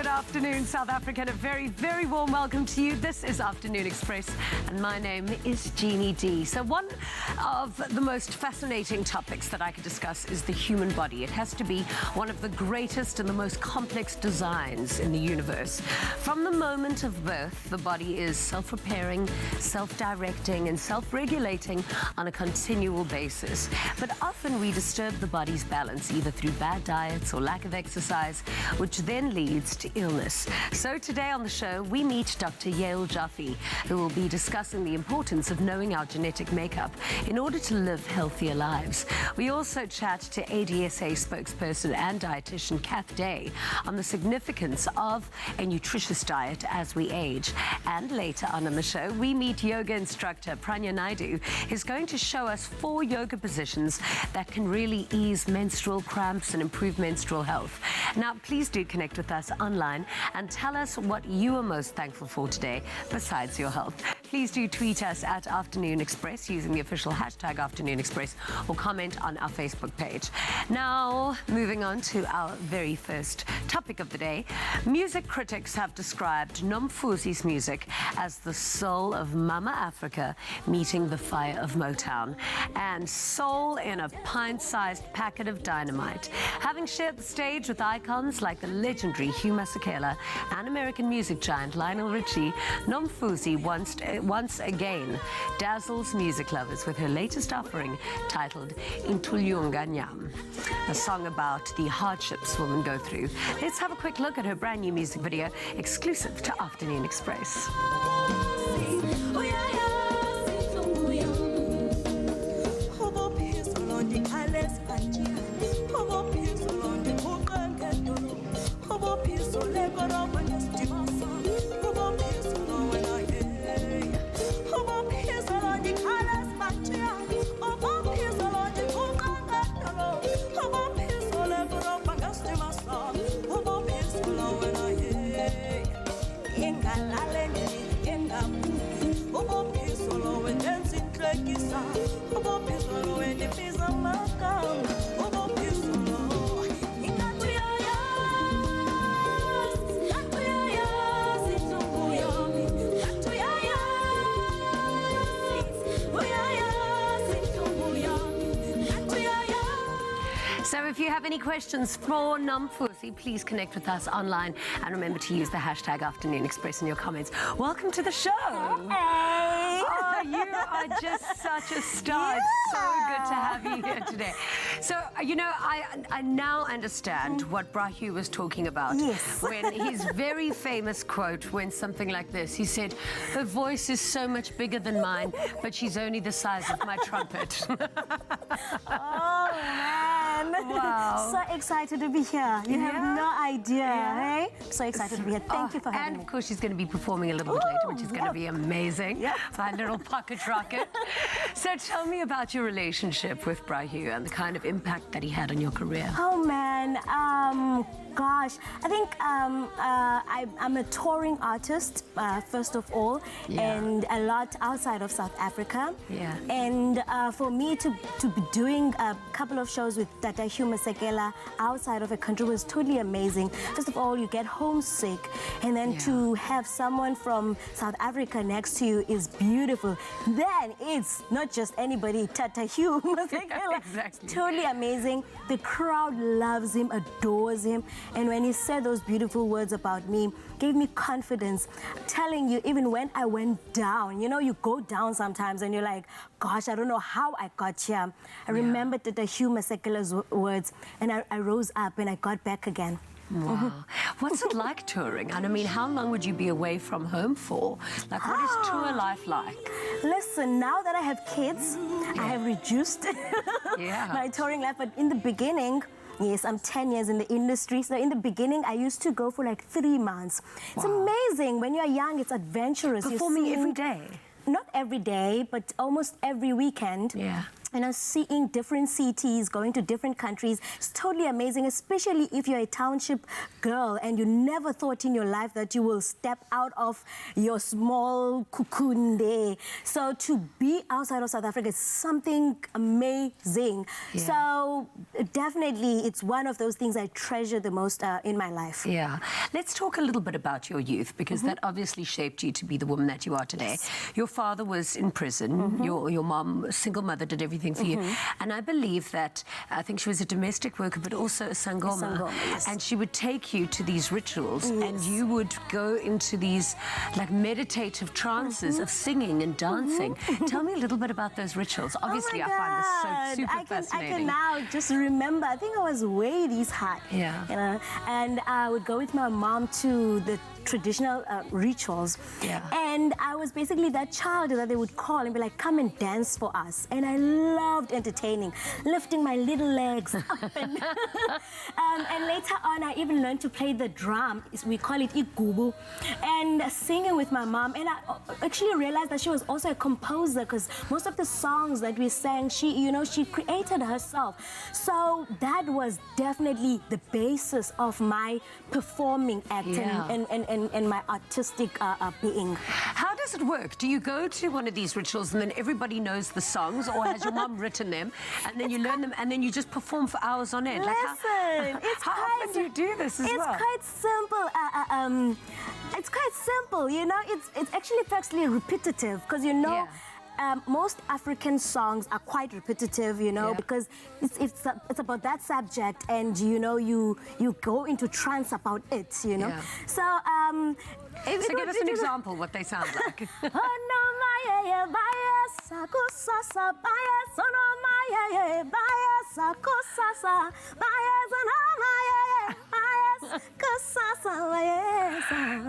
afternoon, South Africa, and a very, very warm welcome to you. This is Afternoon Express, and my name is Jeannie D. So one of the most fascinating topics that I could discuss is the human body. It has to be one of the greatest and the most complex designs in the universe. From the moment of birth, the body is self-repairing, self-directing, and self-regulating on a continual basis. But often we disturb the body's balance, either through bad diets or lack of exercise, which then leads to illness. So today on the show, we meet Dr. Yael Jaffe, who will be discussing the importance of knowing our genetic makeup in order to live healthier lives. We also chat to ADSA spokesperson and dietitian Kath Day on the significance of a nutritious diet as we age. And later on in the show, we meet yoga instructor Pranya Naidu, who's going to show us 4 yoga positions that can really ease menstrual cramps and improve menstrual health. Now, please do connect with us online and tell us what you are most thankful for today besides your health. Please do tweet us at Afternoon Express using the official hashtag Afternoon Express or comment on our Facebook page. Now, moving on to our very first topic of the day. Music critics have described Nomfusi's music as the soul of Mama Africa meeting the fire of Motown, and soul in a pint-sized packet of dynamite. Having shared the stage with icons like the legendary Hugh Masekela and American music giant Lionel Richie, Nomfusi once again dazzles music lovers with her latest offering titled Intulunywa Nyam, a song about the hardships women go through. Let's have a quick look at her brand new music video exclusive to Afternoon Express. So if you have any questions for Nomfusi, please connect with us online and remember to use the hashtag Afternoon Express in your comments. Welcome to the show. Hey. Oh, you are just such a star. Yeah. It's so good to have you here today. So, you know, I now understand what Brahu was talking about. Yes. When his very famous quote went something like this. He said, "Her voice is so much bigger than mine, but she's only the size of my trumpet." Oh, man. Wow. So excited to be here. You have no idea, hey? So excited to be here. Thank you for having And me. of course, she's going to be performing a little bit later, which is going to be amazing. Yep. My little pocket rocket. So tell me about your relationship with Brahu and the kind of impact that he had on your career. Oh, man. Gosh, I think I'm a touring artist, first of all, and a lot outside of South Africa. Yeah. And for me to be doing a couple of shows with Tata Hugh Masekela outside of a country was totally amazing. First of all, you get homesick, and then to have someone from South Africa next to you is beautiful. Then it's not just anybody, Tata Hugh Masekela. Exactly. Totally amazing. The crowd loves him, adores him. And when he said those beautiful words about me, gave me confidence. Telling you, even when I went down, you know, you go down sometimes and you're like, gosh, I don't know how I got here. I remembered the Hugh Masekela's words, and I rose up and I got back again. Wow. What's it like touring? And I mean, how long would you be away from home for? Like, what is tour life like? Listen, now that I have kids, I have reduced my touring life. But in the beginning, yes, I'm 10 years in the industry. So in the beginning, I used to go for like 3 months. It's amazing. When you're young, it's adventurous. Performing every day? Not every day, but almost every weekend. Yeah. seeing different cities, going to different countries. It's totally amazing, especially if you're a township girl and you never thought in your life that you will step out of your small cocoon there. So to be outside of South Africa is something amazing. Yeah. So definitely it's one of those things I treasure the most in my life. Yeah. Let's talk a little bit about your youth, because that obviously shaped you to be the woman that you are today. Yes. Your father was in prison. Your mom, a single mother, did everything for you. And I believe that, I think she was a domestic worker, but also a sangoma. Sangoma, yes. And she would take you to these rituals, and you would go into these like meditative trances of singing and dancing. Tell me a little bit about those rituals. Obviously, Oh my I find this so God. super I fascinating. can now just remember, I think I was way this high. Yeah. You know, and I would go with my mom to the traditional rituals. Yeah. And I was basically that child that they would call and be like, come and dance for us. And I loved entertaining, lifting my little legs up and later on, I even learned to play the drum. We call it igubu. And singing with my mom. And I actually realized that she was also a composer, because most of the songs that we sang, she created herself. So that was definitely the basis of my performing act and my artistic being. How does it work? Do you go to one of these rituals and then everybody knows the songs, or has your mom written them and then you learn them and then you just perform for hours on end? Listen, how often do you do this as well? It's quite simple. It's quite simple, you know. It's actually repetitive, because most African songs are quite repetitive, you know, because it's about that subject, and you go into trance about it, you know. Yeah. So So give us an example what they sound like.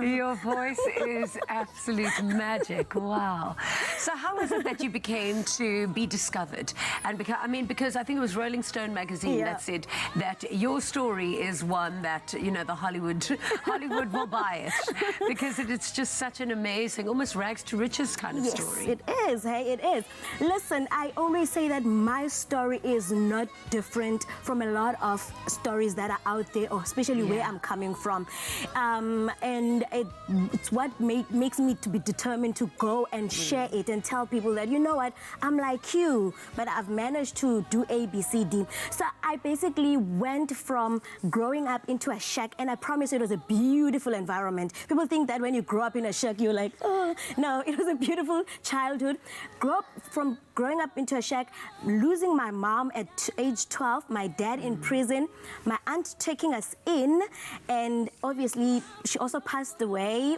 Your voice is absolute magic. Wow. So how is it that you became to be discovered? And because I think it was Rolling Stone magazine that said that your story is one that, the Hollywood will buy it, because it's just such an amazing, almost rags to riches kind of story. Yes, it is. Hey, it is. Listen, I always say that my story is not different from a lot of stories that are out there, or especially where I'm coming from. And it's what makes me to be determined to go and share it and tell people that, you know what, I'm like you, but I've managed to do A, B, C, D. So I basically went from growing up into a shack, and I promise it was a beautiful environment. People think that when you grow up in a shack, you're like, oh, no, it was a beautiful childhood. From growing up into a shack, losing my mom at age 12, my dad in prison, my aunt taking us in, and obviously she also passed away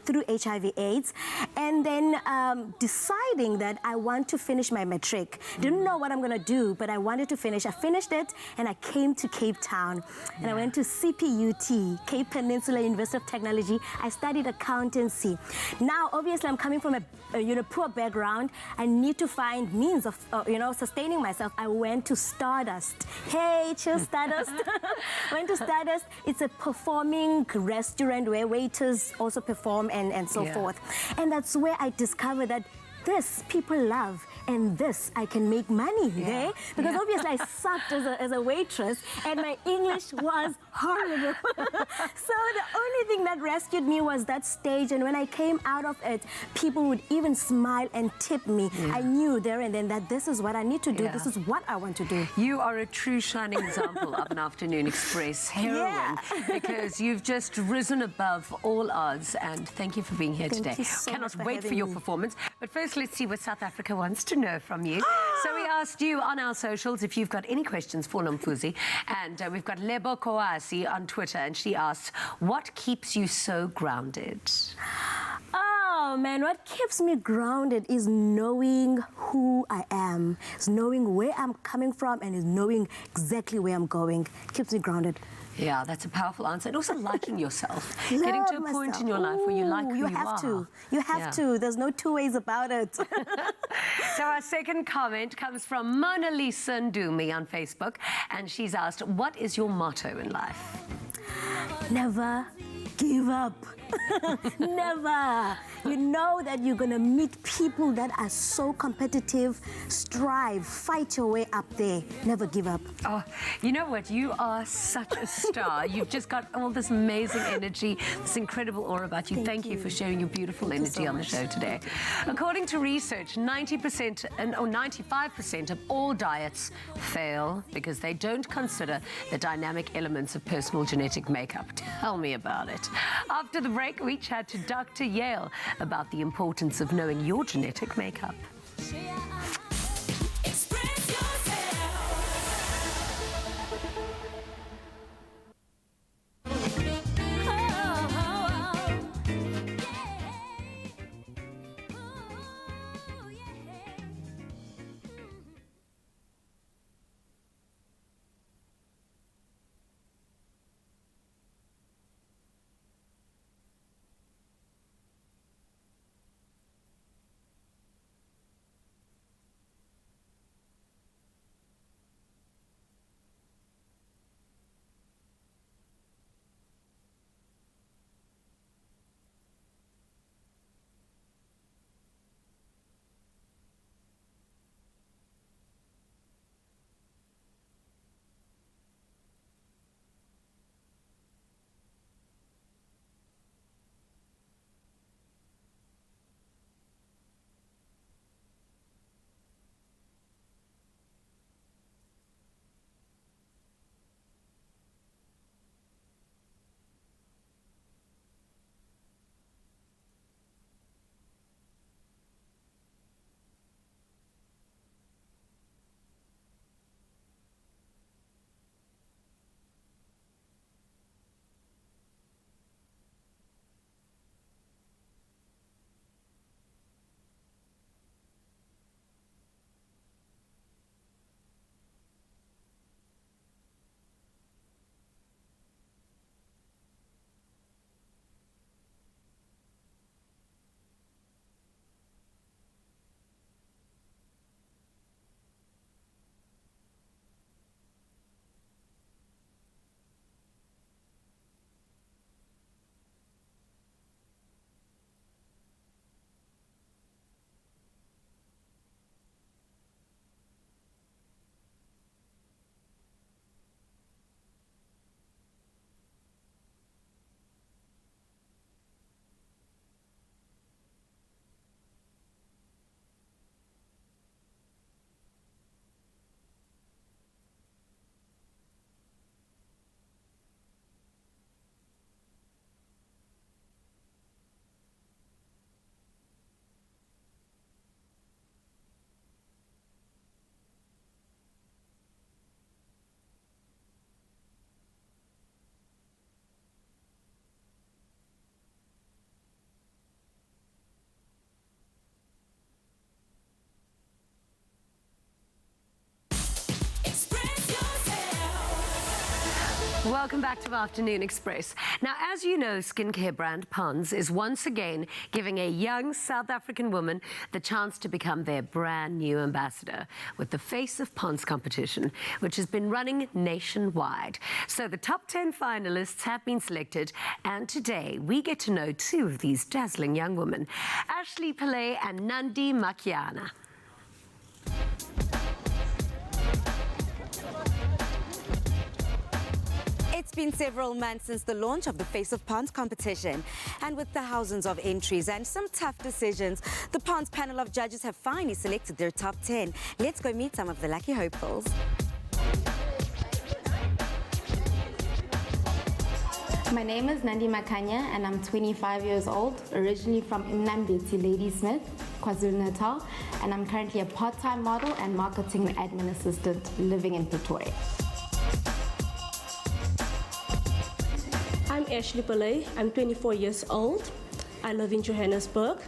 through HIV/AIDS, and then deciding that I want to finish my matric. Didn't know what I'm gonna do, but I wanted to finish. I finished it, and I came to Cape Town, and I went to CPUT, Cape Peninsula University of Technology. I studied accountancy. Now, obviously, I'm coming from a poor background. I need to find means of sustaining myself. I went to Stardust. Hey, chill, Stardust. Went to Stardust. It's a performing restaurant where waiters also perform and so forth. And that's where I discovered that this people love, and this I can make money, okay? Because obviously I sucked as a waitress, and my English was horrible. So the only thing that rescued me was that stage, and when I came out of it, people would even smile and tip me. I knew there and then that this is what I need to do. This is what I want to do. You are a true shining example of an Afternoon Express heroine, because you've just risen above all odds, and thank you for being here today. You so Cannot much for wait for having your me. performance. But first, let's see what South Africa wants to know from you. So we asked you on our socials if you've got any questions for Nomfuzi, and we've got Lebo Koasi on Twitter, and she asked, what keeps you so grounded? Oh man, what keeps me grounded is knowing who I am, is knowing where I'm coming from, and is knowing exactly where I'm going. Keeps me grounded. Yeah, that's a powerful answer. And also liking yourself. Getting to a point in your life where you like who you are. You have to. You have to. There's no two ways about it. So our second comment comes from Mona Lisa Ndumi on Facebook, and she's asked, what is your motto in life? Never give up. Never. You know that you're gonna meet people that are so competitive. Strive, fight your way up there. Never give up. Oh, you know what? You are such a star. You've just got all this amazing energy, this incredible aura about you. Thank you for sharing your beautiful energy on the show today. According to research, 90% or 95% of all diets fail because they don't consider the dynamic elements of personal genetic makeup. Tell me about it. After the break, we chat to Dr. Yale about the importance of knowing your genetic makeup. Welcome back to Afternoon Express. Now, as you know, skincare brand Pond's is once again giving a young South African woman the chance to become their brand new ambassador with the Face of Pond's competition, which has been running nationwide. So the top 10 finalists have been selected, and today we get to know two of these dazzling young women, Ashley Pillay and Nandi Makiana. It's been several months since the launch of the Face of Pond's competition, and with thousands of entries and some tough decisions, the Pond's panel of judges have finally selected their top 10. Let's go meet some of the lucky hopefuls. My name is Nandi Makanya and I'm 25 years old, originally from Mnambethi Ladysmith, KwaZulu-Natal, and I'm currently a part-time model and marketing and admin assistant living in Pretoria. I'm Ashley Pillay. I'm 24 years old. I live in Johannesburg.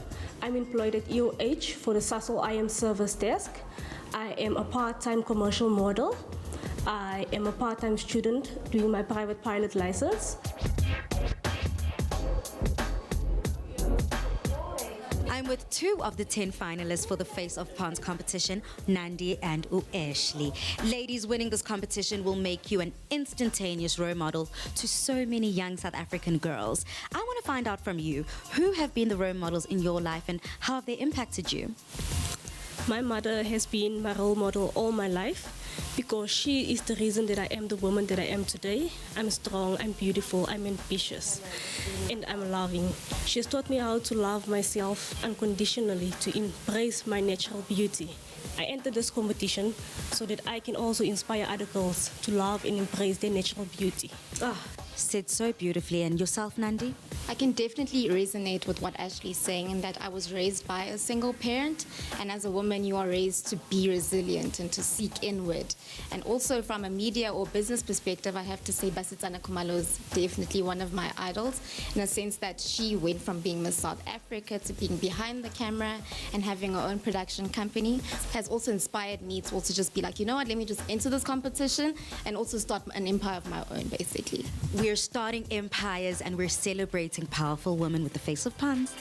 I'm employed at EOH for the Sasol IM service desk. I am a part-time commercial model. I am a part-time student doing my private pilot license. I'm with 2 of the 10 finalists for the Face of Ponds competition, Nandi and Ashley. Ladies, winning this competition will make you an instantaneous role model to so many young South African girls. I want to find out from you, who have been the role models in your life and how have they impacted you? My mother has been my role model all my life because she is the reason that I am the woman that I am today. I'm strong, I'm beautiful, I'm ambitious, and I'm loving. She has taught me how to love myself unconditionally, to embrace my natural beauty. I entered this competition so that I can also inspire other girls to love and embrace their natural beauty. Said so beautifully. And yourself, Nandi? I can definitely resonate with what Ashley's saying, in that I was raised by a single parent, and as a woman you are raised to be resilient and to seek inward. And also from a media or business perspective, I have to say Basitsana Khumalo is definitely one of my idols, in a sense that she went from being Miss South Africa to being behind the camera and having her own production company. Has also inspired me to also just be like, you know what, let me just enter this competition and also start an empire of my own, basically. We're starting empires and we're celebrating powerful women with the Face of Ponds.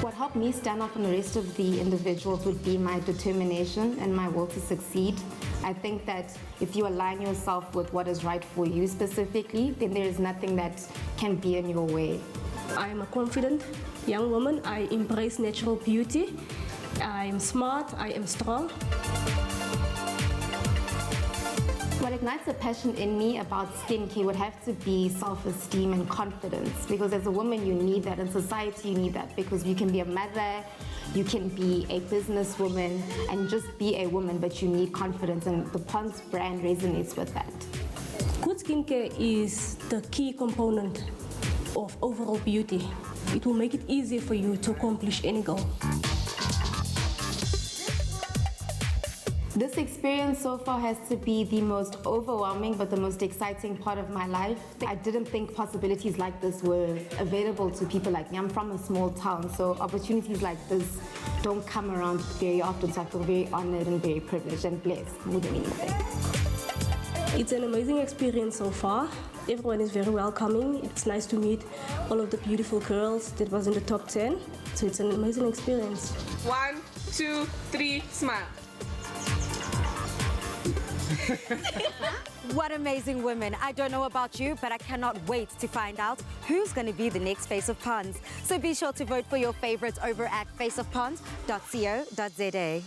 What helped me stand out from the rest of the individuals would be my determination and my will to succeed. I think that if you align yourself with what is right for you specifically, then there is nothing that can be in your way. I am a confident young woman. I embrace natural beauty. I am smart, I am strong. What ignites a passion in me about skincare would have to be self-esteem and confidence, because as a woman you need that, in society you need that, because you can be a mother, you can be a businesswoman and just be a woman, but you need confidence, and the Ponds brand resonates with that. Good skincare is the key component of overall beauty. It will make it easier for you to accomplish any goal. This experience so far has to be the most overwhelming but the most exciting part of my life. I didn't think possibilities like this were available to people like me. I'm from a small town, so opportunities like this don't come around very often, so I feel very honored and very privileged and blessed more than anything. It's an amazing experience so far. Everyone is very welcoming. It's nice to meet all of the beautiful girls that was in the top 10. So it's an amazing experience. 1, 2, 3, smile. What amazing women. I don't know about you, but I cannot wait to find out who's going to be the next Face of Ponds. So be sure to vote for your favorites over at faceofponds.co.za.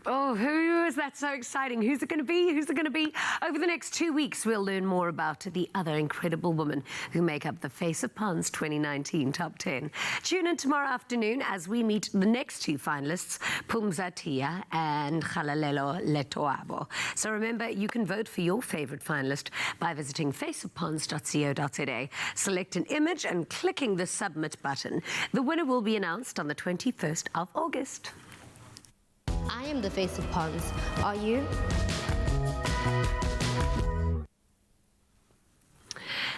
Oh, who is that? So exciting. Who's it going to be? Who's it going to be? Over the next 2 weeks, we'll learn more about the other incredible women who make up the Face of Ponds 2019 Top 10. Tune in tomorrow afternoon as we meet the next 2 finalists, Pumza Tia and Khalalelo Letoabo. So remember, you can vote for your favorite finalist by visiting faceofponds.co.za, select an image and clicking the submit button. The winner will be announced on the 21st of August. I am the Face of Ponds. Are you?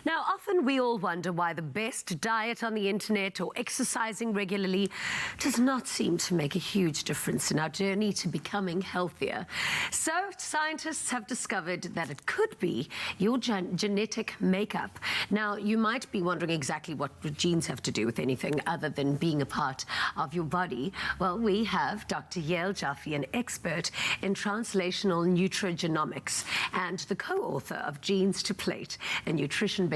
Now, often we all wonder why the best diet on the internet or exercising regularly does not seem to make a huge difference in our journey to becoming healthier. So, scientists have discovered that it could be your genetic makeup. Now, you might be wondering exactly what genes have to do with anything other than being a part of your body. Well, we have Dr. Yael Jaffe, an expert in translational nutrigenomics and the co-author of Genes to Plate, a nutrition-based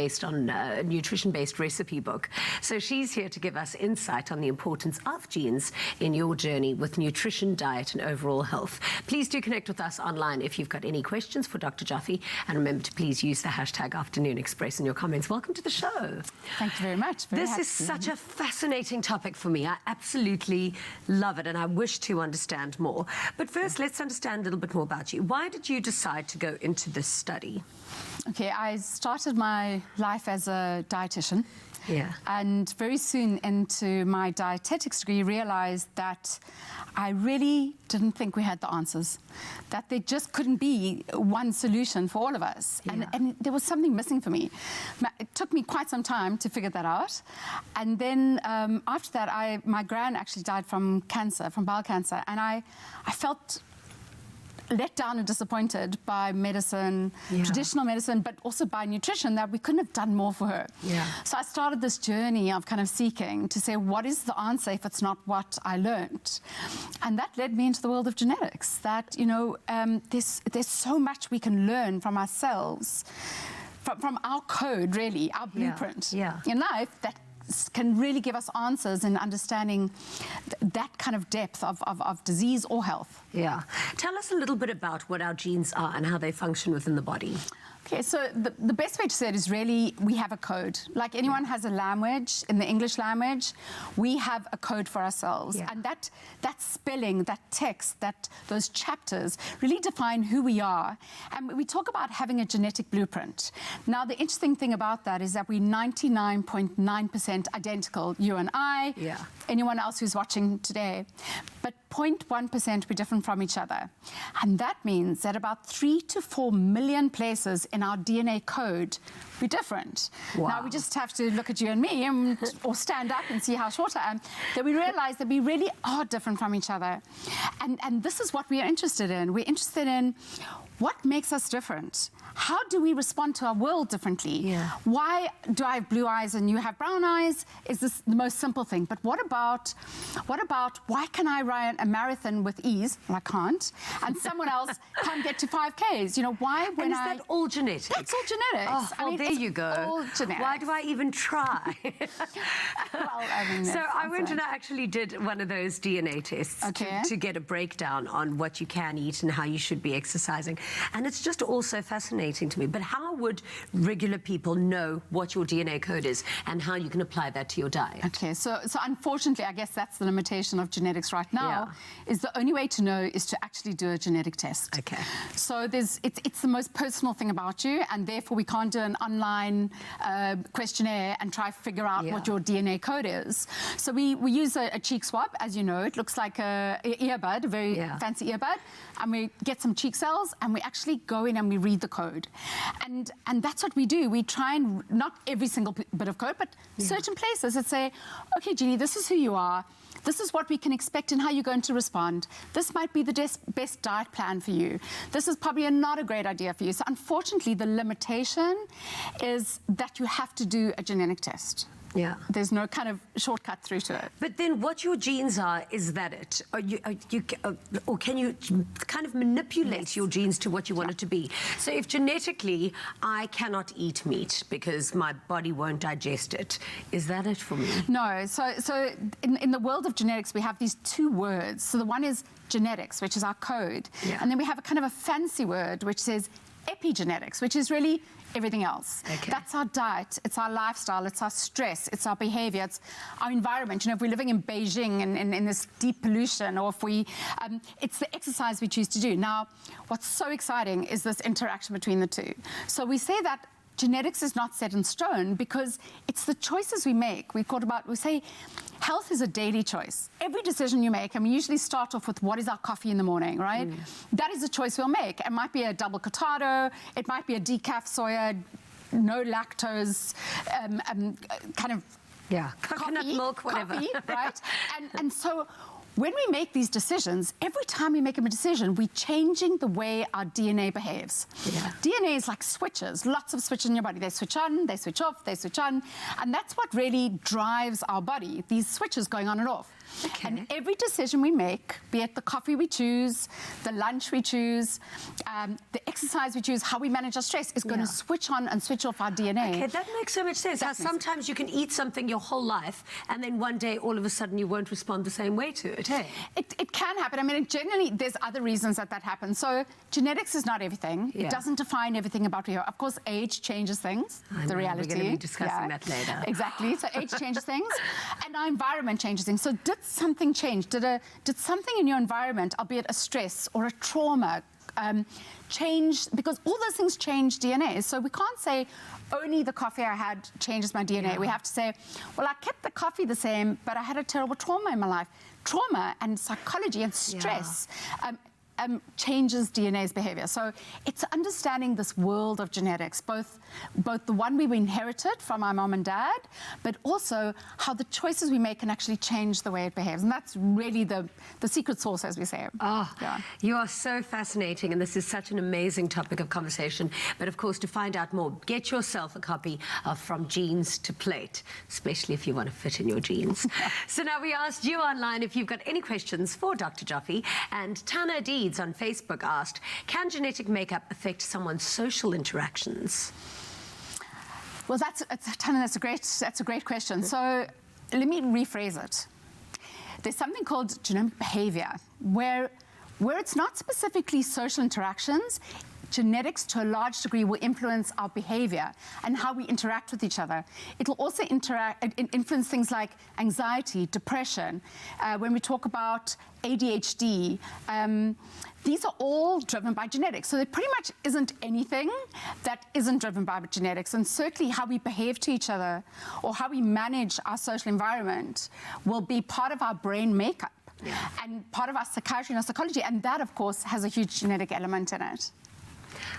recipe book. So she's here to give us insight on the importance of genes in your journey with nutrition, diet, and overall health. Please do connect with us online if you've got any questions for Dr. Jaffe, and remember to please use the hashtag Afternoon Express in your comments. Welcome to the show. Thank you very much. This is such a fascinating topic for me. I absolutely love it, and I wish to understand more. But first, let's understand a little bit more about you. Why did you decide to go into this study? Okay, I started my life as a dietitian. Yeah. And very soon into my dietetics degree, realized that I really didn't think we had the answers, that there just couldn't be one solution for all of us. Yeah. And there was something missing for me. It took me quite some time to figure that out. And then after that, my gran actually died from cancer, from bowel cancer. And I felt let down and disappointed by medicine, traditional medicine, but also by nutrition, that we couldn't have done more for her. Yeah. So I started this journey of kind of seeking to say, what is the answer if it's not what I learned? And that led me into the world of genetics, that, you know, there's so much we can learn from ourselves, from our code, really, our blueprint in life, that can really give us answers in understanding that kind of depth of disease or health. Yeah. Tell us a little bit about what our genes are and how they function within the body. Okay, so the best way to say it is really we have a code. Like anyone has a language, in the English language, we have a code for ourselves. And that spelling, that text, those chapters really define who we are. And we talk about having a genetic blueprint. Now, the interesting thing about that is that we're 99.9% identical, you and I, anyone else who's watching today. But 0.1% we're different from each other. And that means that about 3 to 4 million places in our DNA code we're different. Wow. Now we just have to look at you and me or stand up and see how short I am, that we realize that we really are different from each other. And this is what we are interested in. We're interested in what makes us different. How do we respond to our world differently? Why do I have blue eyes and you have brown eyes? Is this the most simple thing? But what about why can I run a marathon with ease? Well, I can't. And someone else can't get to 5Ks. You know, why when and is that all genetic? That's all genetics. Oh, I mean, there you go. All genetics. Why do I even try? Well, I mean, so I went and I actually did one of those DNA tests Okay. to get a breakdown on what you can eat and how you should be exercising. And it's just also fascinating to me. But how would regular people know what your DNA code is and how you can apply that to your diet? Okay, so unfortunately, I guess that's the limitation of genetics right now, is the only way to know is to actually do a genetic test. Okay. So it's the most personal thing about you, and therefore we can't do an online questionnaire and try to figure out what your DNA code is. So we use a cheek swab, as you know. It looks like a earbud, a very fancy earbud, and we get some cheek cells, and we actually go in and we read the code. And that's what we do. We try and, not every single bit of code, but certain places that say, okay, Jeannie, this is who you are. This is what we can expect and how you're going to respond. This might be the best diet plan for you. This is probably not a great idea for you. So unfortunately, the limitation is that you have to do a genetic test. Yeah. There's no kind of shortcut through to it. But then what your genes are, is that it? Or can you kind of manipulate your genes to what you want it to be? So if genetically I cannot eat meat because my body won't digest it, is that it for me? No. So in the world of genetics, we have these two words. So the one is genetics, which is our code. And then we have a kind of a fancy word, which says epigenetics, which is really everything else. Okay. That's our diet, it's our lifestyle, it's our stress, it's our behavior, it's our environment. You know, if we're living in Beijing and in this deep pollution, or if we, it's the exercise we choose to do. Now, what's so exciting is this interaction between the two. So we say that genetics is not set in stone because it's the choices we make. We say health is a daily choice. Every decision you make, and we usually start off with what is our coffee in the morning, right? That is a choice we'll make. It might be a double cortado, it might be a decaf soya, no lactose, kind of coconut milk, whatever. Coffee, right? And so when we make these decisions, every time we make a decision, we're changing the way our DNA behaves. DNA is like switches, lots of switches in your body. They switch on, they switch off, they switch on. And that's what really drives our body, these switches going on and off. Okay. And every decision we make, be it the coffee we choose, the lunch we choose, the exercise we choose, how we manage our stress, is going to switch on and switch off our DNA. Okay, that makes so much sense. How sometimes you can eat something your whole life, and then one day, all of a sudden, you won't respond the same way to it, hey? It can happen. I mean, generally, there's other reasons that happens. So genetics is not everything. It doesn't define everything about you. Of course, age changes things, the reality. We're going to be discussing that later. Exactly. So age changes things, and our environment changes things. So did something change? Did something in your environment, albeit a stress or a trauma, change? Because all those things change DNA. So we can't say only the coffee I had changes my DNA. We have to say, well, I kept the coffee the same, but I had a terrible trauma in my life. Trauma and psychology and stress changes DNA's behavior. So it's understanding this world of genetics, both the one we inherited from our mom and dad, but also how the choices we make can actually change the way it behaves. And that's really the secret sauce, as we say. Oh, you are so fascinating, and this is such an amazing topic of conversation. But of course, to find out more, get yourself a copy of From Genes to Plate, especially if you want to fit in your genes. So now we asked you online if you've got any questions for Dr. Joffe, and Tana Deeds on Facebook asked, can genetic makeup affect someone's social interactions? Well, Tana, that's a great question. So let me rephrase it. There's something called genomic behavior, where it's not specifically social interactions. Genetics, to a large degree, will influence our behavior and how we interact with each other. It'll also influence things like anxiety, depression. When we talk about ADHD, these are all driven by genetics. So there pretty much isn't anything that isn't driven by genetics. And certainly how we behave to each other or how we manage our social environment will be part of our brain makeup and part of our psychiatry and our psychology. And that, of course, has a huge genetic element in it.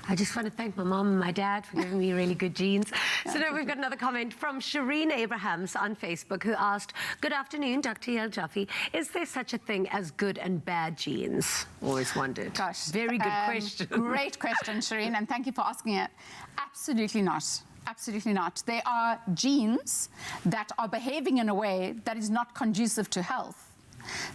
I just want to thank my mom and my dad for giving me really good genes. So now we've got another comment from Shireen Abrahams on Facebook, who asked, good afternoon, Dr. Yael Joffe. Is there such a thing as good and bad genes? Always wondered. Gosh. Very good question. Great question, Shireen, and thank you for asking it. Absolutely not. Absolutely not. There are genes that are behaving in a way that is not conducive to health.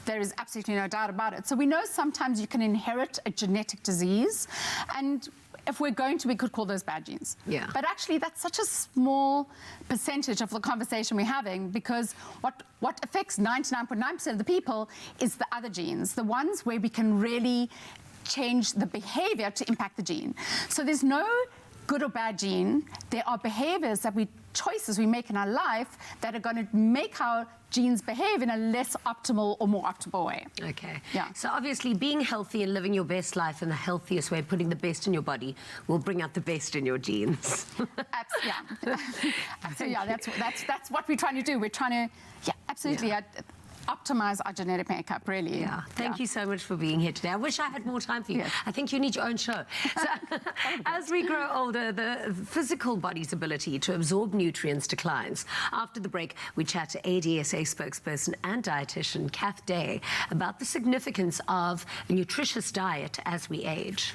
There is absolutely no doubt about it. So we know sometimes you can inherit a genetic disease, and if we're going to, we could call those bad genes. Yeah. But actually, that's such a small percentage of the conversation we're having, because what affects 99.9% of the people is the other genes, the ones where we can really change the behavior to impact the gene. So there's no good or bad gene. There are behaviors choices we make in our life that are going to make our genes behave in a less optimal or more optimal way. Okay. Yeah. So obviously being healthy and living your best life in the healthiest way, putting the best in your body, will bring out the best in your genes. Absolutely. Yeah, that's what we're trying to do. We're trying to, absolutely. Optimize our genetic makeup, really. Yeah. Thank you so much for being here today. I wish I had more time for you. Yes. I think you need your own show. So, as we grow older, the physical body's ability to absorb nutrients declines. After the break, we chat to ADSA spokesperson and dietitian Kath Day about the significance of a nutritious diet as we age.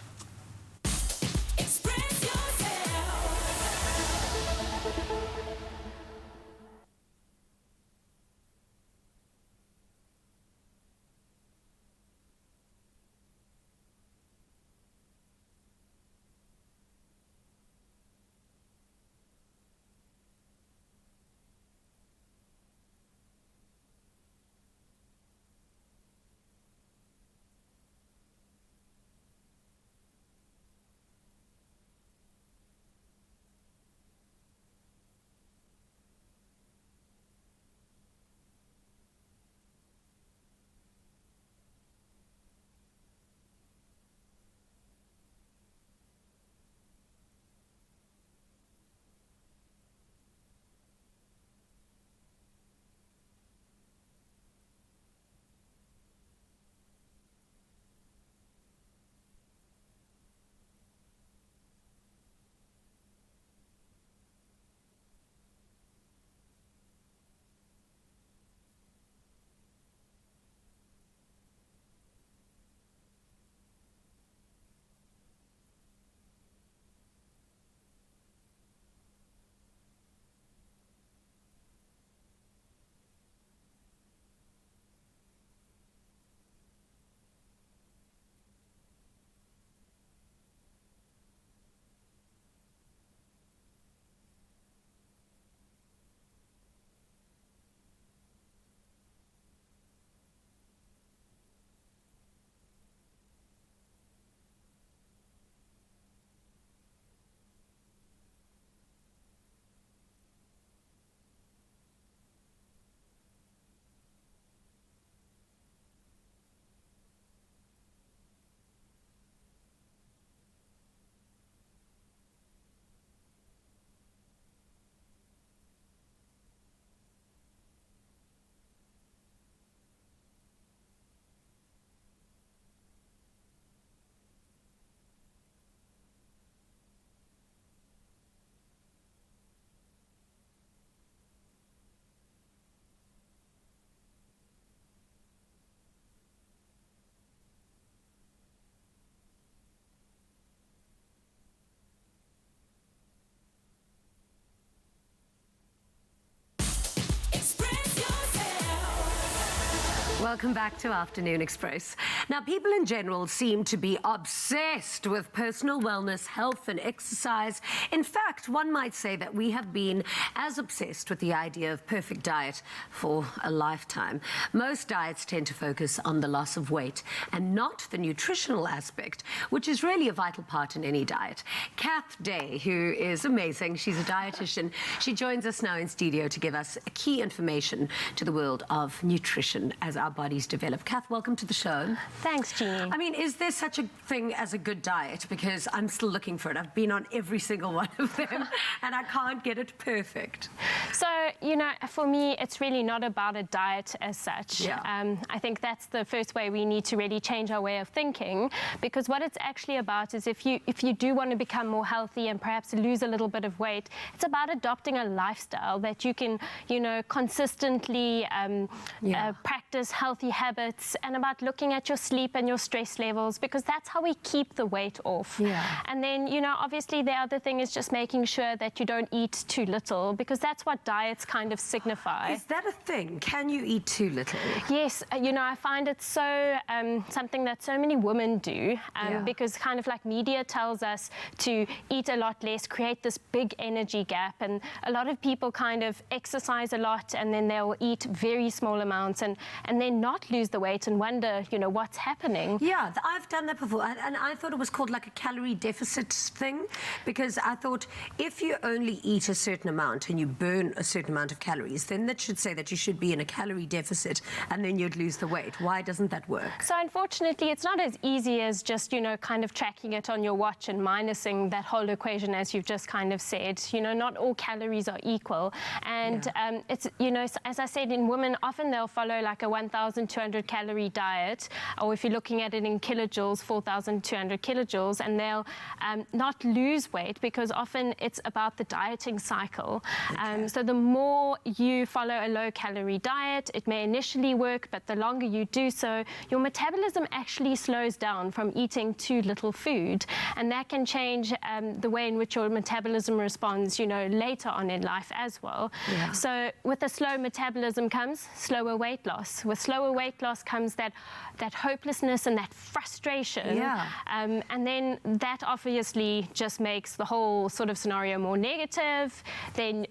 welcome back to Afternoon Express. Now, people in general seem to be obsessed with personal wellness, health and exercise. In fact, one might say that we have been as obsessed with the idea of perfect diet for a lifetime. Most diets tend to focus on the loss of weight and not the nutritional aspect, which is really a vital part in any diet. Kath Day, who is amazing, she's a dietitian, she joins us now in studio to give us key information to the world of nutrition as our bodies develop. Kath, welcome to the show. Thanks, Jeannie. I mean, is there such a thing as a good diet? Because I'm still looking for it. I've been on every single one of them and I can't get it perfect. So, you know, for me, it's really not about a diet as such. Yeah. I think that's the first way we need to really change our way of thinking, because what it's actually about is if you do want to become more healthy and perhaps lose a little bit of weight, it's about adopting a lifestyle that you can, you know, consistently practice healthy habits, and about looking at your sleep and your stress levels, because that's how we keep the weight off. Yeah. And then, you know, obviously the other thing is just making sure that you don't eat too little, because that's what diets kind of signify. Is that a thing? Can you eat too little? Yes, you know, I find it so something that so many women do, because kind of like media tells us to eat a lot less, create this big energy gap, and a lot of people kind of exercise a lot and then they'll eat very small amounts and then not lose the weight and wonder, you know, what's happening. Yeah, I've done that before, and I thought it was called like a calorie deficit thing, because I thought if you only eat a certain amount and you burn a certain amount of calories, then that should say that you should be in a calorie deficit and then you'd lose the weight. Why doesn't that work? So unfortunately, it's not as easy as just, you know, kind of tracking it on your watch and minusing that whole equation, as you've just kind of said. You know, not all calories are equal. And it's, you know, as I said, in women, often they'll follow like a 1,200 calorie diet, or if you're looking at it in kilojoules, 4,200 kilojoules, and they'll not lose weight, because often it's about the dieting cycle. So the more you follow a low calorie diet, it may initially work, but the longer you do so, your metabolism actually slows down from eating too little food, and that can change the way in which your metabolism responds, you know, later on in life as well. Yeah. So with a slow metabolism comes slower weight loss. With slower weight loss comes that hopelessness and that frustration. Yeah. And then that obviously just makes the whole sort of scenario more negative. Then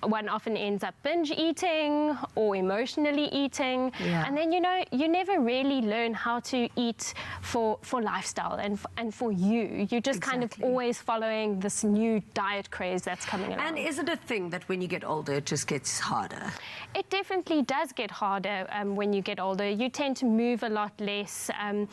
one often ends up binge eating or emotionally eating. Yeah. And then, you know, you never really learn how to eat for lifestyle and for you. You're just kind of always following this new diet craze that's coming along. And is it a thing that when you get older, it just gets harder? It definitely does get harder when you get older. You tend to move a lot less. And,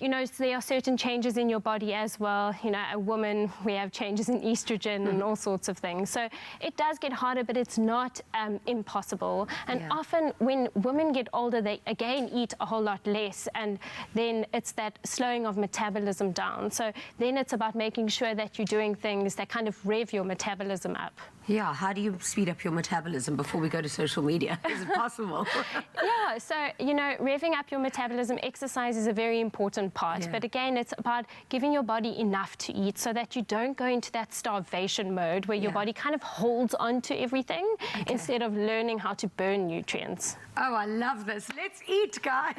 you know, so there are certain changes in your body as well. You know, a woman, we have changes in estrogen and all sorts of things. So it does get harder, but it's not impossible. And often when women get older, they again eat a whole lot less. And then it's that slowing of metabolism down. So then it's about making sure that you're doing things that kind of rev your metabolism up. Yeah, how do you speed up your metabolism before we go to social media? Is it possible? Yeah, so, you know, revving up your metabolism, exercise is a very important part. But again, it's about giving your body enough to eat so that you don't go into that starvation mode where your body kind of holds on to everything instead of learning how to burn nutrients. Oh, I love this. Let's eat, guys.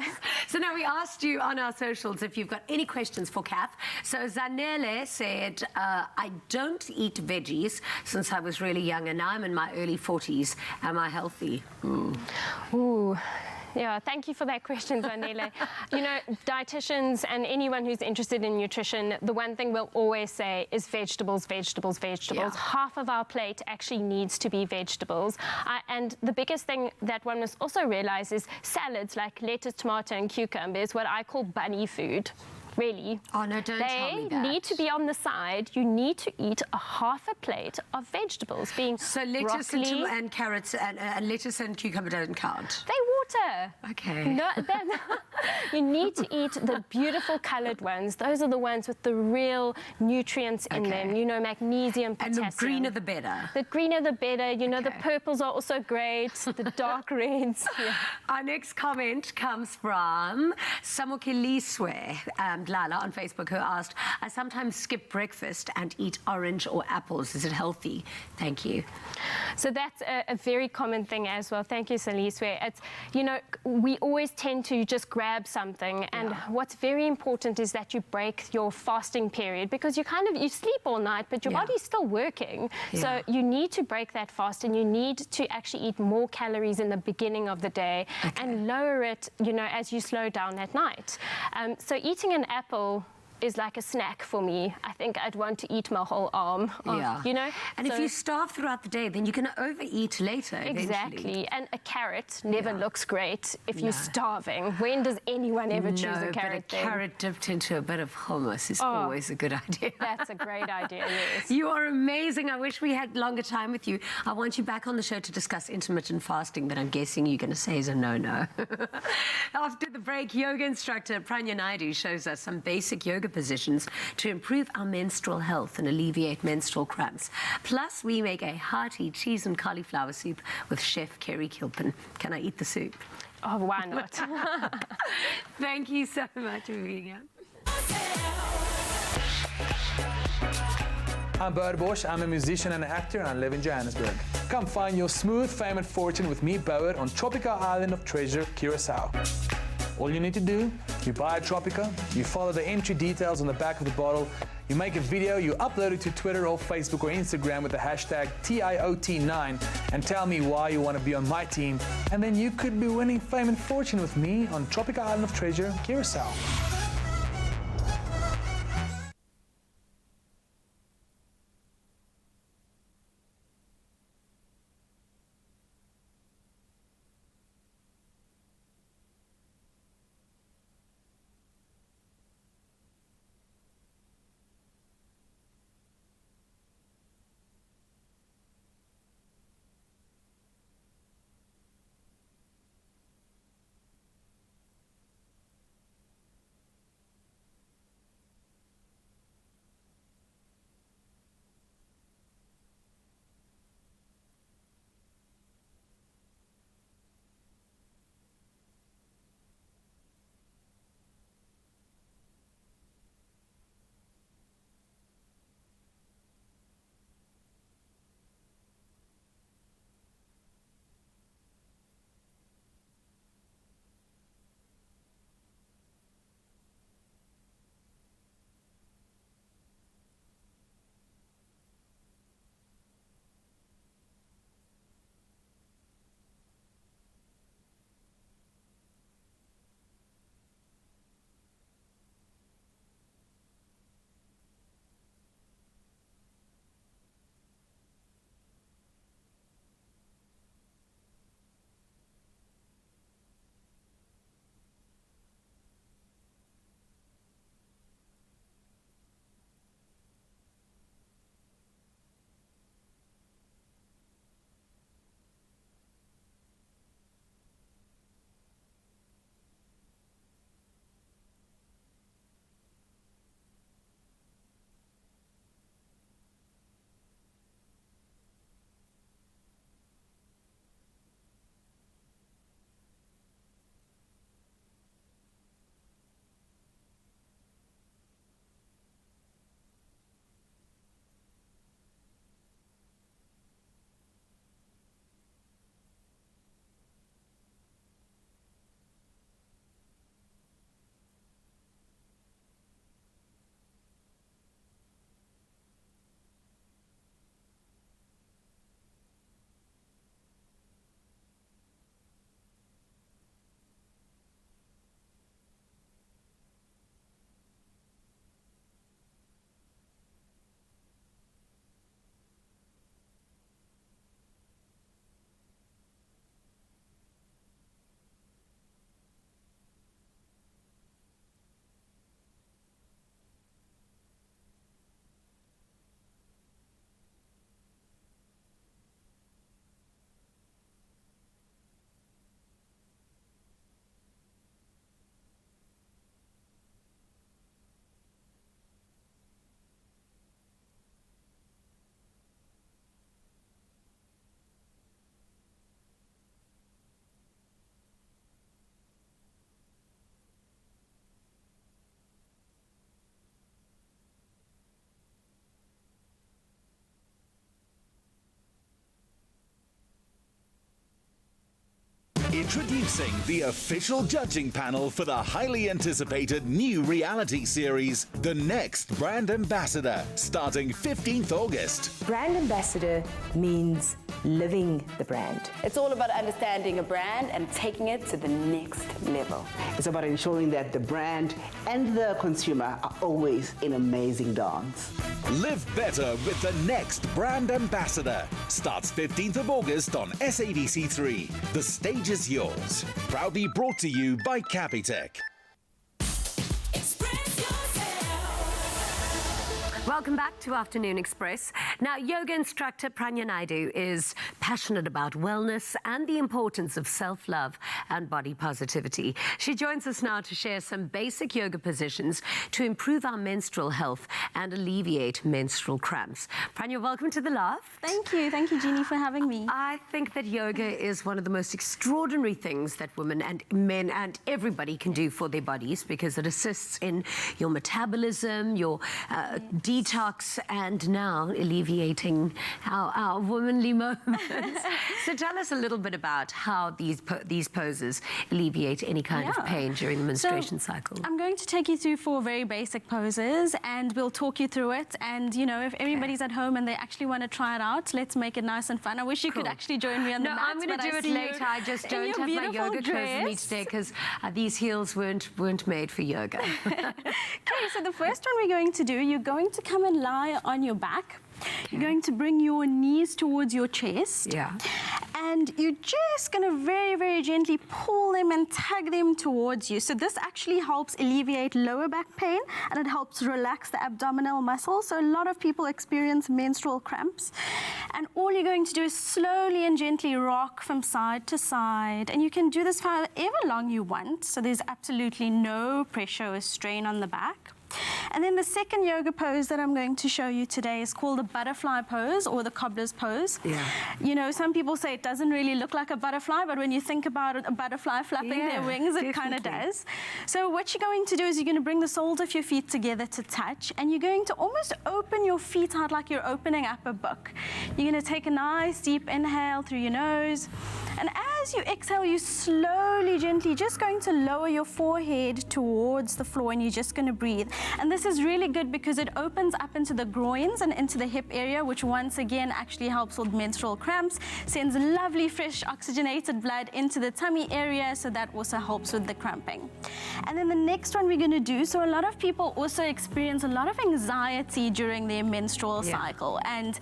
So now we asked you on our socials if you've got any questions for Kath. So Zanele said, I don't eat veggies since I was really young, and now I'm in my early 40s. Am I healthy? Ooh. Yeah, thank you for that question, Zanele. You know, dietitians and anyone who's interested in nutrition, the one thing we'll always say is vegetables, vegetables, vegetables. Yeah. Half of our plate actually needs to be vegetables. And the biggest thing that one must also realize is salads like lettuce, tomato, and cucumber is what I call bunny food. Really. Oh, no, don't tell me that. They need to be on the side. You need to eat a half a plate of vegetables, being so lettuce broccoli, and carrots and lettuce and cucumber don't count? They water. Okay. No, you need to eat the beautiful coloured ones. Those are the ones with the real nutrients in them. You know, magnesium, potassium. And the greener the better. The greener the better. You know, the purples are also great. The dark reds. Yeah. Our next comment comes from Samukiliswe Dlala on Facebook, who asked, I sometimes skip breakfast and eat orange or apples. Is it healthy? Thank you. So that's a very common thing as well. Thank you, Saliswe. It's, we always tend to just grab something. And what's very important is that you break your fasting period, because you sleep all night, but your body's still working. So you need to break that fast, and you need to actually eat more calories in the beginning of the day and lower it, as you slow down at night. So eating an apple is like a snack for me. I think I'd want to eat my whole arm off, And if you starve throughout the day, then you're going to overeat later Exactly. eventually. And a carrot never looks great if you're starving. When does anyone ever choose a carrot? But a carrot dipped into a bit of hummus is always a good idea. That's a great idea, yes. You are amazing. I wish we had longer time with you. I want you back on the show to discuss intermittent fasting, but I'm guessing you're going to say is a no-no. After the break, yoga instructor Pranya Naidu shows us some basic yoga positions to improve our menstrual health and alleviate menstrual cramps. Plus, we make a hearty cheese and cauliflower soup with Chef Kerry Kilpin. Can I eat the soup? Oh, why not? Thank you so much for being here. I'm Bert Bosch. I'm a musician and actor, and I live in Johannesburg. Come find your smooth fame and fortune with me, Bauer, on Tropica Island of Treasure, Curacao. All you need to do, you buy a Tropica, you follow the entry details on the back of the bottle, you make a video, you upload it to Twitter or Facebook or Instagram with the hashtag TIOT9 and tell me why you want to be on my team, and then you could be winning fame and fortune with me on Tropica Island of Treasure, Curacao. Introducing the official judging panel for the highly anticipated new reality series, The Next Brand Ambassador, starting 15th August. Brand ambassador means living the brand. It's all about understanding a brand and taking it to the next level. It's about ensuring that the brand and the consumer are always in amazing dance. Live better with The Next Brand Ambassador. Starts 15th of August on SABC3. The stage is yours. Proudly brought to you by Capitec. Welcome back to Afternoon Express. Now, yoga instructor Pranya Naidu is passionate about wellness and the importance of self-love and body positivity. She joins us now to share some basic yoga positions to improve our menstrual health and alleviate menstrual cramps. Pranya, welcome to The Loft. Thank you, Jeannie, for having me. I think that yoga is one of the most extraordinary things that women and men and everybody can do for their bodies, because it assists in your metabolism, your detox, and now alleviating our womanly moments. So tell us a little bit about how these poses alleviate any kind of pain during the menstruation cycle. I'm going to take you through 4 very basic poses, and we'll talk you through it. And, you know, if everybody's at home and they actually want to try it out, let's make it nice and fun. I wish you could actually join me on the mats. No, I'm going to do it later. I just don't have my yoga clothes with me today because these heels weren't made for yoga. Okay, so the first one we're going to do, you're going to come and lie on your back. You're going to bring your knees towards your chest. Yeah. And you're just going to very, very gently pull them and tug them towards you. So this actually helps alleviate lower back pain, and it helps relax the abdominal muscles. So a lot of people experience menstrual cramps. And all you're going to do is slowly and gently rock from side to side. And you can do this for however long you want. So there's absolutely no pressure or strain on the back. And then the second yoga pose that I'm going to show you today is called the butterfly pose, or the cobbler's pose. Yeah. You know, some people say it doesn't really look like a butterfly, but when you think about it, a butterfly flapping their wings, it kind of does. So what you're going to do is you're going to bring the soles of your feet together to touch, and you're going to almost open your feet out like you're opening up a book. You're going to take a nice deep inhale through your nose, and as you exhale, you slowly, gently just going to lower your forehead towards the floor, and you're just going to breathe. And this is really good because it opens up into the groins and into the hip area, which once again actually helps with menstrual cramps, sends lovely fresh oxygenated blood into the tummy area, so that also helps with the cramping. And then the next one we're going to do, so a lot of people also experience a lot of anxiety during their menstrual cycle, and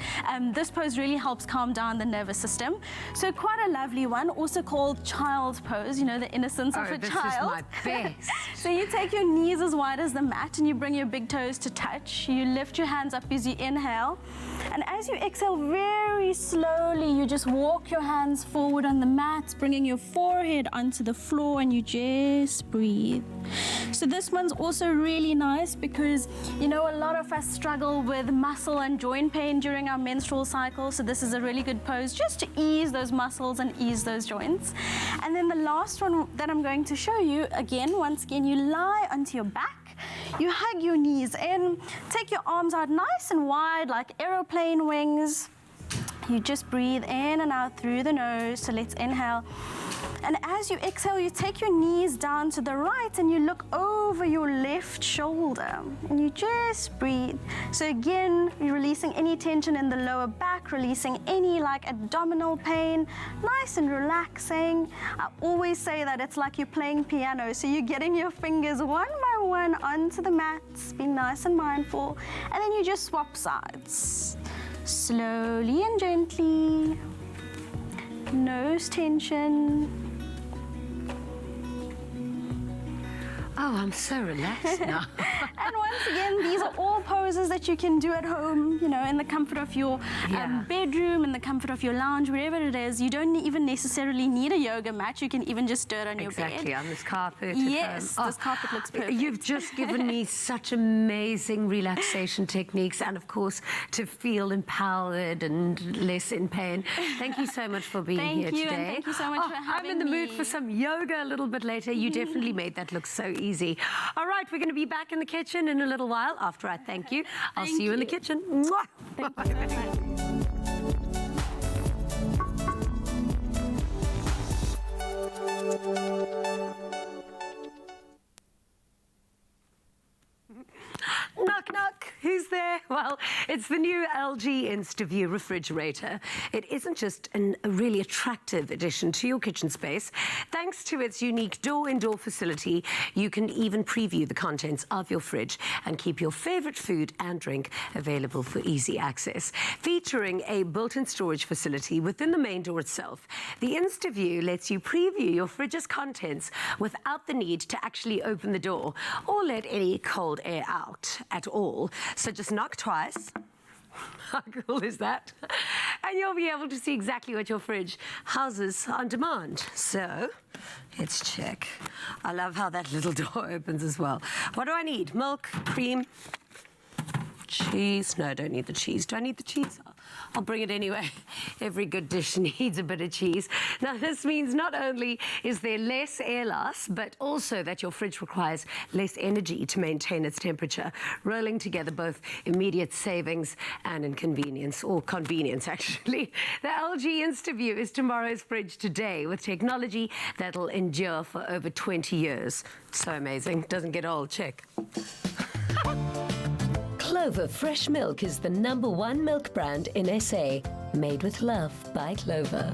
this pose really helps calm down the nervous system. So quite a lovely one, also called child's pose, you know, the innocence of a child. This is my best. So you take your knees as wide as the mat, and you bring your big toes to touch. You lift your hands up as you inhale, and as you exhale, very slowly, you just walk your hands forward on the mat, bringing your forehead onto the floor, and you just breathe. So this one's also really nice because, you know, a lot of us struggle with muscle and joint pain during our menstrual cycle, so this is a really good pose just to ease those muscles and ease those joints. And then the last one that I'm going to show you, once again, you lie onto your back. You hug your knees in, take your arms out nice and wide like aeroplane wings. You just breathe in and out through the nose. So let's inhale. And as you exhale, you take your knees down to the right and you look over your left shoulder and you just breathe. So again, you're releasing any tension in the lower back, releasing any like abdominal pain, nice and relaxing. I always say that it's like you're playing piano. So you're getting your fingers one by one onto the mats, be nice and mindful, and then you just swap sides. Slowly and gently, nose tension. Oh, I'm so relaxed now. And once again, these are all poses that you can do at home, you know, in the comfort of your bedroom, in the comfort of your lounge, wherever it is. You don't even necessarily need a yoga mat. You can even just do it on your bed. Exactly, on this carpet. Yes, this carpet looks perfect. You've just given me such amazing relaxation techniques, and of course, to feel empowered and less in pain. Thank you so much for being here today. And thank you so much for having me. I'm in the mood for some yoga a little bit later. You definitely made that look so easy. All right, we're going to be back in the kitchen in a little while after I thank you. I'll see you in the kitchen. Mwah. Thank you so much. Knock, knock. Who's there? Well, it's the new LG InstaView refrigerator. It isn't just a really attractive addition to your kitchen space. Thanks to its unique door-in-door facility, you can even preview the contents of your fridge and keep your favorite food and drink available for easy access. Featuring a built-in storage facility within the main door itself, the InstaView lets you preview your fridge's contents without the need to actually open the door or let any cold air out at all. So just knock twice. How cool is that? And you'll be able to see exactly what your fridge houses on demand. So let's check. I love how that little door opens as well. What do I need? Milk, cream, cheese. No, I don't need the cheese. Do I need the cheese? I'll bring it anyway. Every good dish needs a bit of cheese. Now, this means not only is there less air loss, but also that your fridge requires less energy to maintain its temperature, rolling together both immediate savings and inconvenience, or convenience, actually. The LG InstaView is tomorrow's fridge today with technology that'll endure for over 20 years. So amazing. Doesn't get old. Check. Clover Fresh Milk is the #1 milk brand in SA. Made with love by Clover.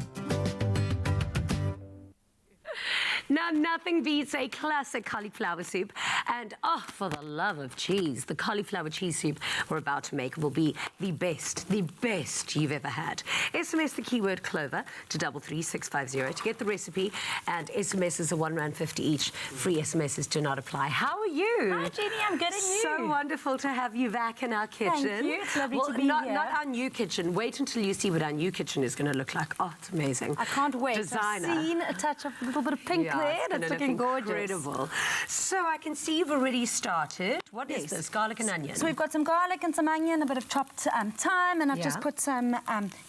Now, nothing beats a classic cauliflower soup. And, oh, for the love of cheese, the cauliflower cheese soup we're about to make will be the best you've ever had. SMS the keyword Clover to 33650 to get the recipe, and SMSs are R1.50 each. Free SMSs do not apply. How are you? Hi, Jeannie, I'm good, and you? So wonderful to have you back in our kitchen. Thank you. It's lovely to be not, here. Not our new kitchen. Wait until you see what our new kitchen is going to look like. Oh, it's amazing. I can't wait. Designer. I've seen a touch of a little bit of pink there. It's looking gorgeous. Incredible. So I can see you've already started. What is this? Garlic and onion? So we've got some garlic and some onion, a bit of chopped thyme, and I've just put some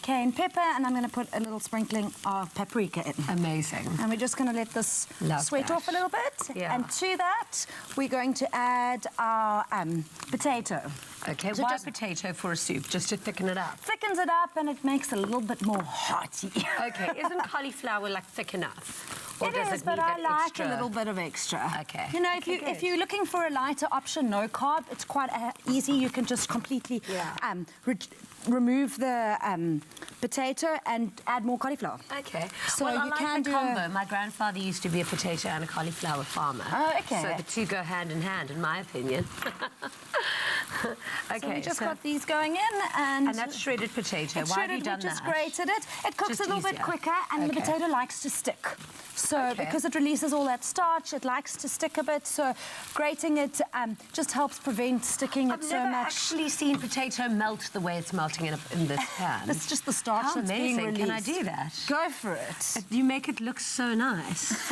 cayenne pepper, and I'm going to put a little sprinkling of paprika in. Amazing. And we're just going to let this sweat off a little bit. Yeah. And to that, we're going to add our potato. Okay, so why potato for a soup? Just to thicken it up? Thickens it up, and it makes it a little bit more hearty. Okay, isn't cauliflower like thick enough? Or It does is, it but need I that like extra? a little bit of extra. Okay. You know, Okay, if you're looking for a lighter option, no carb, it's quite easy. You can just completely remove the potato and add more cauliflower. Okay. So well, I you like can the do combo. My grandfather used to be a potato and a cauliflower farmer. Oh, okay. So the two go hand in hand, in my opinion. Okay. So we just got these going in, and that's shredded potato. It's Why shredded, have you done we just that? grated it. It cooks Just a little bit easier. quicker, and the Okay. potato likes to stick. So because it releases all that starch, it likes to stick a bit. So grating it just helps prevent sticking I've it so never much. actually seen potato melt the way it's melting in this pan. It's just the starch How that's being amazing. Can I released. do that? Go for it. You make it look so nice.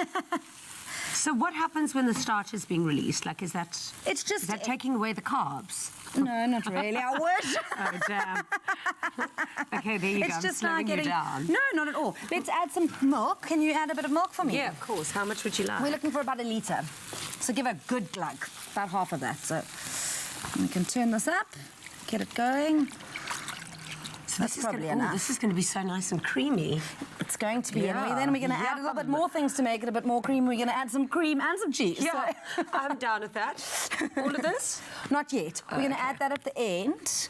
So what happens when the starch is being released? Like, is that taking away the carbs? No, not really. I wish. Oh, damn. Okay, there you go. It's I'm just slowing like getting... you down. No, not at all. Let's add some milk. Can you add a bit of milk for me? Yeah, of course. How much would you like? We're looking for about 1 litre. So give a good glug, about half of that. So we can turn this up, get it going. So That's probably enough. This is going to be so nice and creamy. It's going to be. Yeah. And then we're going to add a little bit more things to make it a bit more creamy. We're going to add some cream and some cheese. Yeah, So. I'm down with that. All of this? Not yet. We're going to add that at the end,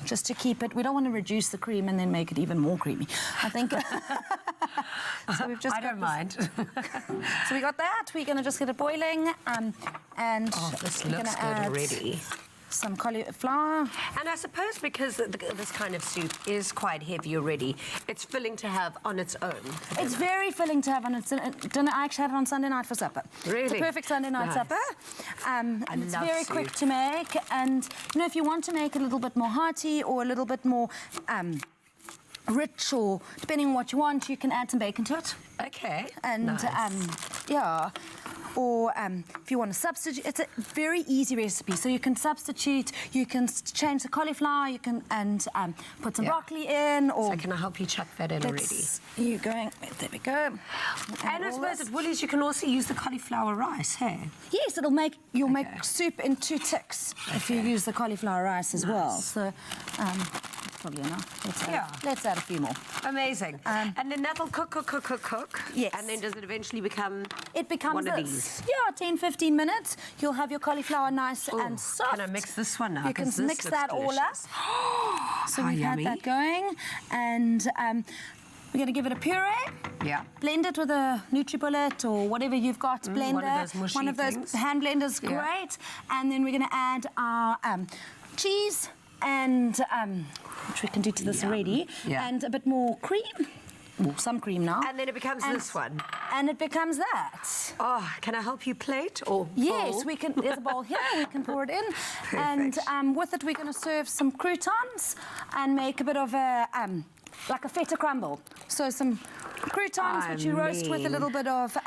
just to keep it. We don't want to reduce the cream and then make it even more creamy. I think. So we've just I don't mind. So we got that. We're going to just get it boiling, and this we're looks gonna good add already. Some cauliflower. And I suppose because this kind of soup is quite heavy already, it's filling to have on its own. It's very filling to have on its dinner. I actually had it on Sunday night for supper. Really? It's a perfect Sunday night Nice. supper. And it's love very soup. quick to make. And, you know, if you want to make it a little bit more hearty or a little bit more rich, or depending on what you want, you can add some bacon to it. Okay. And, nice. yeah. Or if you want to substitute, it's a very easy recipe. So you can substitute, you can change the cauliflower, you can put some broccoli in. Or So can I help you chuck that in already? You going? There we go. And I suppose at Woolies you can also use the cauliflower rice, hey? Yes, you'll make soup in 2 ticks if you use the cauliflower rice as well. So full enough. Yeah. Let's add a few more. Amazing. And then that'll cook. Yes. And then does it eventually become It becomes one of this. these? Yeah, 10, 15 minutes. You'll have your cauliflower nice and soft. Can I mix this one now? You can 'Cause this mix looks that all up. delicious. So How we've yummy. had that going. And we're going to give it a puree. Yeah. Blend it with a NutriBullet or whatever you've got, blender. one of those mushy One of those things. hand blenders, Yeah. great. And then we're going to add our cheese and, which we can do to this already, Yeah. and a bit more cream. Well, some cream now. And then it becomes this one. And it becomes that. Oh, can I help you plate or Yes, bowl? we can. There's a bowl here. We can pour it in, and with it we're going to serve some croutons and make a bit of a like a feta crumble. So some croutons which you roast with a little bit of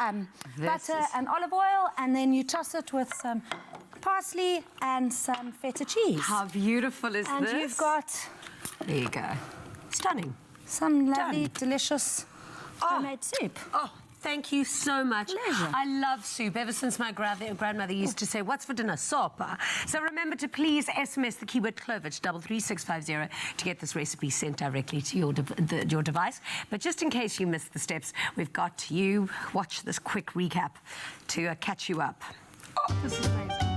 butter and olive oil, and then you toss it with some parsley and some feta cheese. How beautiful is and this? And you've got. There you go. Stunning. Some lovely, delicious homemade soup. Oh, thank you so much. Pleasure. I love soup. Ever since my grandmother used to say, "What's for dinner? Sopa." So remember to please SMS the keyword Clover to 33650 to get this recipe sent directly to your device. But just in case you missed the steps, we've got you watch this quick recap to catch you up. Oh, this is amazing.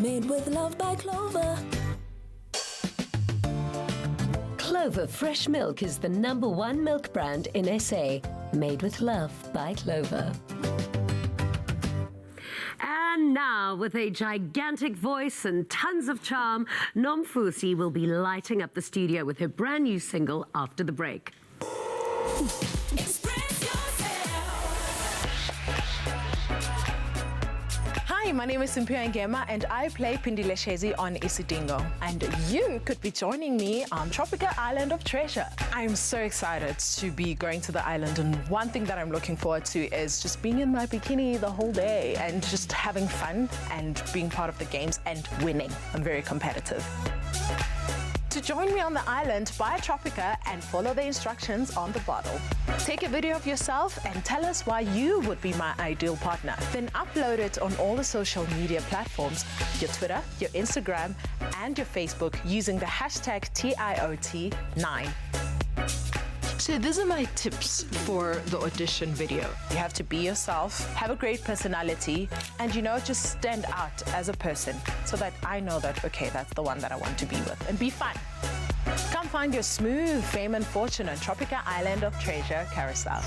Made with love by Clover. Clover Fresh Milk is the #1 milk brand in SA. Made with love by Clover. And now, with a gigantic voice and tons of charm, Nomfusi will be lighting up the studio with her brand new single after the break. Hi, my name is Simphiwe Ngema and I play Pindile Shezi on Isidingo. And you could be joining me on Tropica Island of Treasure. I'm so excited to be going to the island, and one thing that I'm looking forward to is just being in my bikini the whole day and just having fun and being part of the games and winning. I'm very competitive. To join me on the island, buy a Tropica and follow the instructions on the bottle. Take a video of yourself and tell us why you would be my ideal partner. Then upload it on all the social media platforms, your Twitter, your Instagram, and your Facebook using the hashtag TIOT9. So these are my tips for the audition video. You have to be yourself, have a great personality, and just stand out as a person so that I know that, okay, that's the one that I want to be with. And be fun. Come find your smooth fame and fortune on Tropica Island of Treasure Carousel.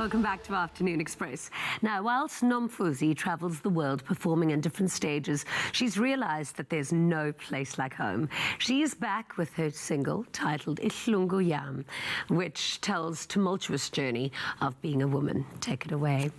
Welcome back to Afternoon Express. Now, whilst Nomfuzi travels the world performing in different stages, she's realised that there's no place like home. She is back with her single titled Ihlungu Yam, which tells tumultuous journey of being a woman. Take it away.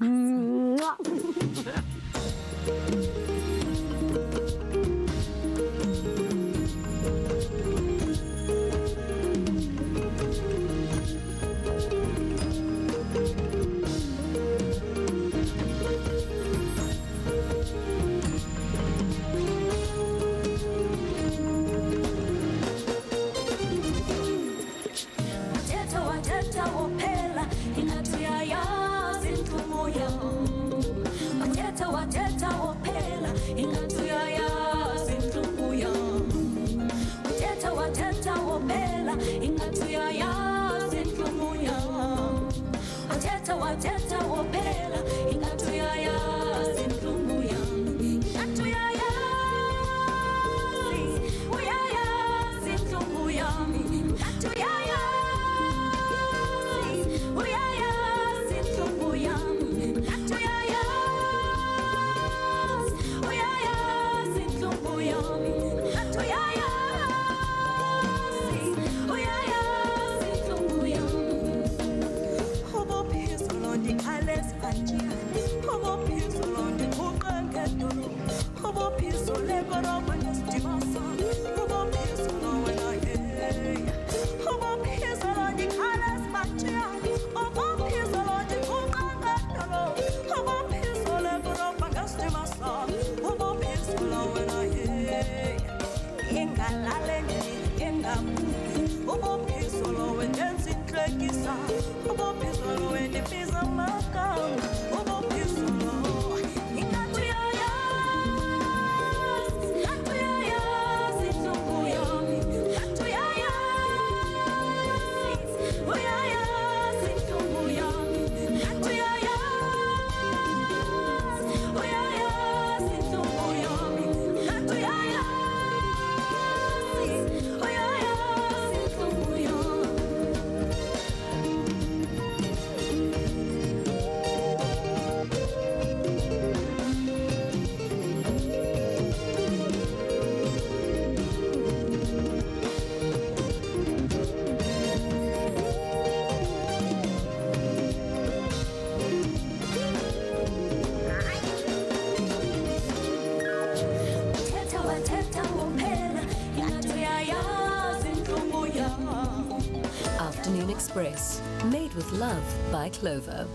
Afternoon Express, made with love by Clover.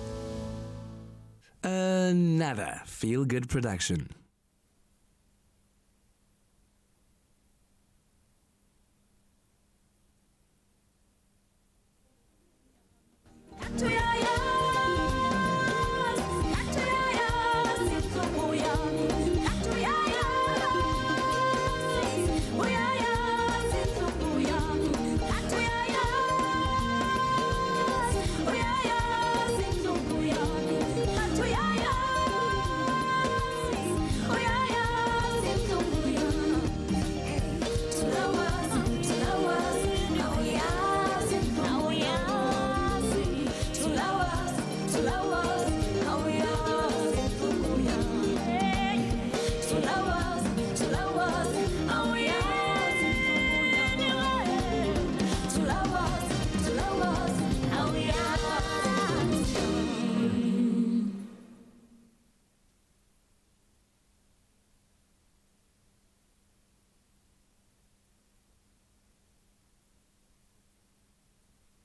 Another feel-good production.